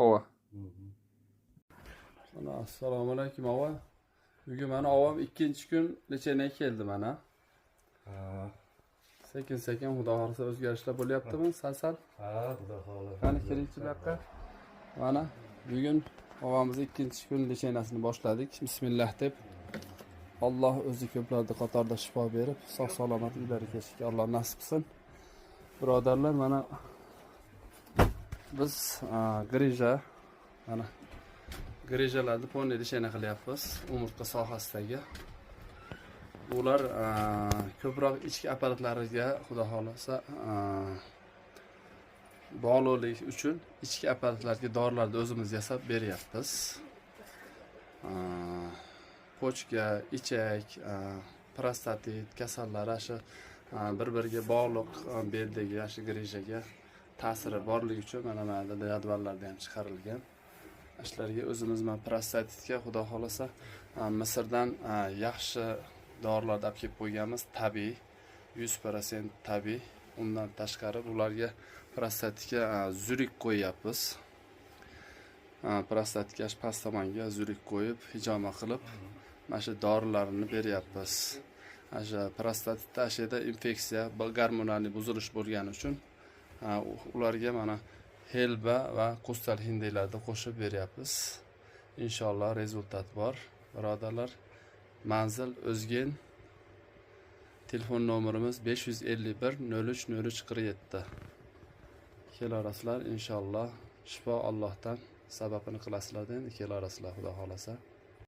ova. Mana assalomu alaykum ova. Bugun mana ovam ikkinchi kun lecheniga keldi mana. Sekin xudo xolasa o'zgarishlar bo'lyaptimi? Sal-sal. Xudo xolasa. Qani kiringchi bu yoqqa. Mana bugun ovamiz ikkinchi kun lechenasini boshladik. Bismillah deb. Alloh o'zi ko'plarga qatorda shifo berib, sog' salomat ilgari kechishga Alloh nasib qilsin. Birodarlar, mana biz grija mana grijalarni ponni lechena qilyapmiz umurtqa sohasidagi. Ular ko'proq ichki apparatlariga xudo xolasa bog'liqlik uchun ichki apparatlarga dorilarni o'zimiz yasab beryapmiz. Pochka, ichak, prostatit kasallari shu bir-biriga bog'liq beldagi shu grijaga ta'siri borligi uchun mana bu jadvallarda ham chiqarilgan. Ashlarga o'zimiz men prostatitga xudo xolasa Misrdan yaxshi dorilarni olib kelib qo'yganmiz, tabiiy, 100% tabiiy. Undan tashqari ularga prostatitga zurik qo'yapmiz. Prostatitga past tomonga zurik qo'yib, hijoma qilib, mana shu dorilarni beryapmiz. Asha prostatitda ashada infeksiya, gormonal buzilish bo'lgani uchun ularga mana helba va qustal hindiylarni qo'shib beryapmiz. Inshaalloh rezultat bor. Birodarlar, manzil O'zgen. Telefon nomerimiz 551 03 03 47. Kelarasizlar inshaalloh. Shifo Allohdan sababini qilasizlar endi kelarasizlar xudo xolasa.